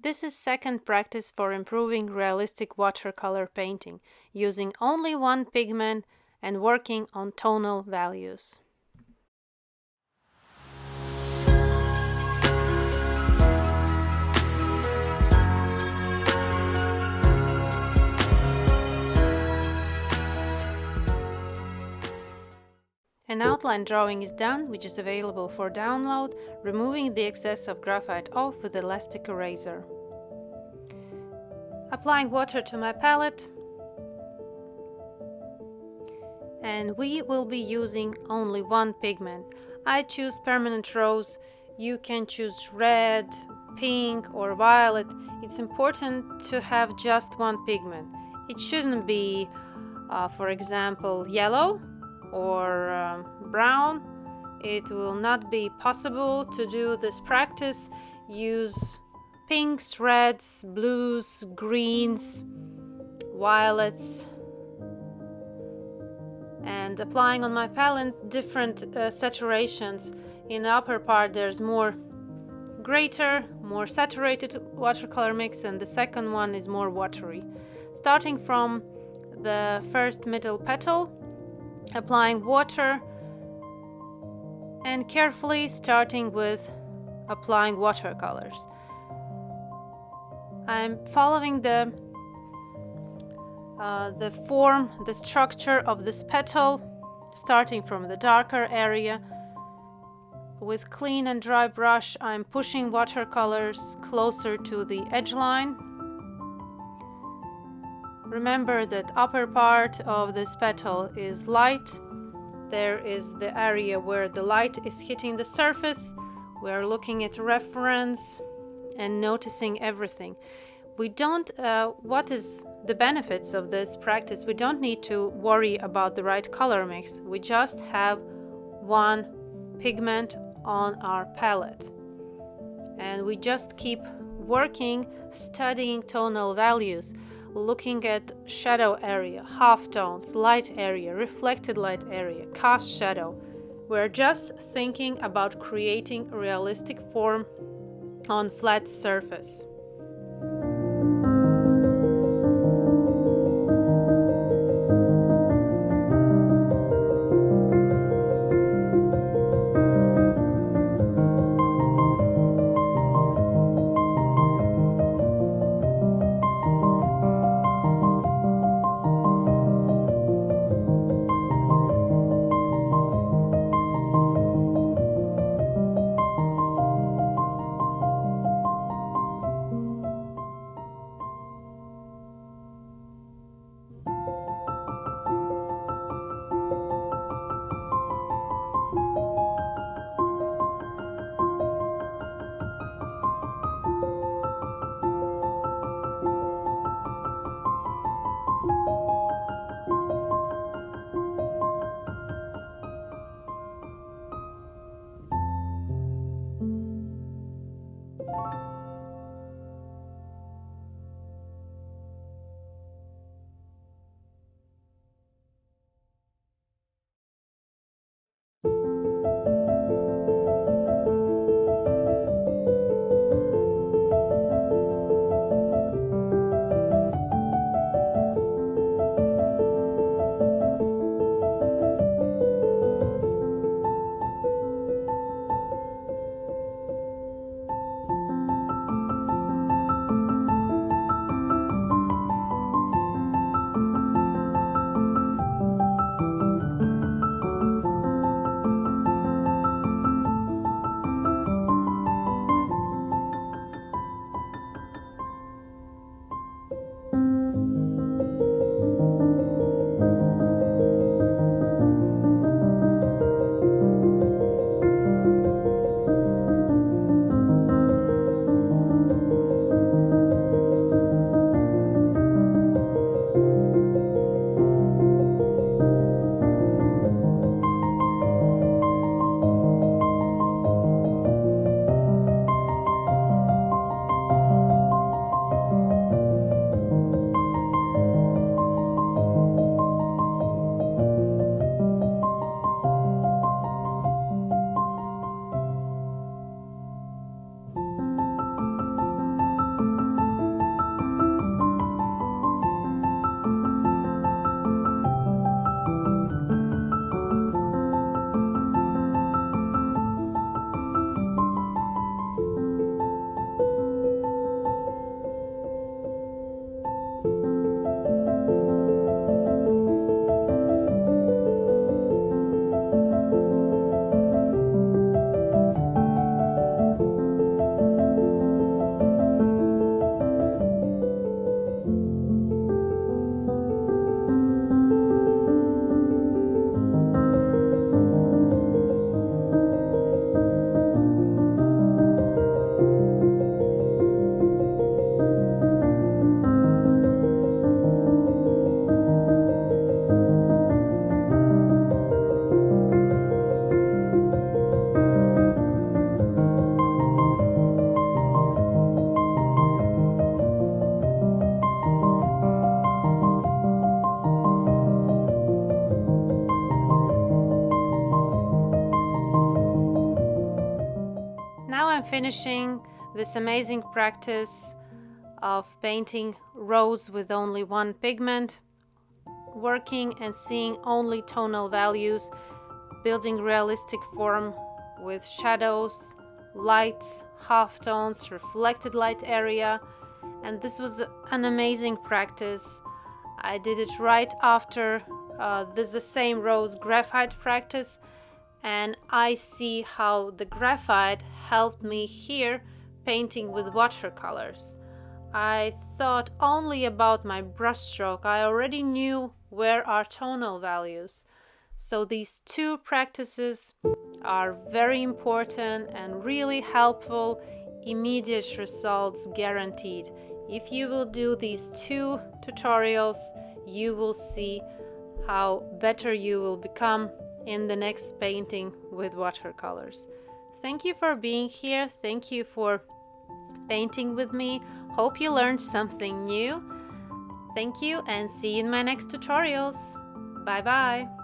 This is second practice for improving realistic watercolor painting, using only one pigment and working on tonal values. An outline drawing is done, which is available for download, removing the excess of graphite off with elastic eraser. Applying water to my palette, and we will be using only one pigment. I choose permanent rose. You can choose red, pink or violet. It's important to have just one pigment. It shouldn't be, for example, yellow or brown. It will not be possible to do this practice. Use pinks, reds, blues, greens, violets, and applying on my palette different saturations. In the upper part there's more saturated watercolor mix, and the second one is more watery. Starting from the first middle petal, applying water and carefully starting with applying watercolors. I'm following the form, the structure of this petal, starting from the darker area. With clean and dry brush, I'm pushing watercolors closer to the edge line. Remember that upper part of this petal is light. There is the area where the light is hitting the surface. We're looking at reference and noticing everything. What is the benefits of this practice? We don't need to worry about the right color mix. We just have one pigment on our palette. And we just keep working, studying tonal values, looking at shadow area, half tones, light area, reflected light area, cast shadow. We're just thinking about creating a realistic form on flat surface. finishing this amazing practice of painting rose with only one pigment, working and seeing only tonal values, building realistic form with shadows, lights, halftones, reflected light area. And this was an amazing practice. I did it right after the same rose graphite practice, and I see how the graphite helped me here painting with watercolors. I thought only about my brushstroke. I already knew where are tonal values. So these two practices are very important and really helpful. Immediate results guaranteed. If you will do these two tutorials, you will see how better you will become in the next painting with watercolors. Thank you for being here. Thank you for painting with me. Hope you learned something new. Thank you and see you in my next tutorials. Bye bye.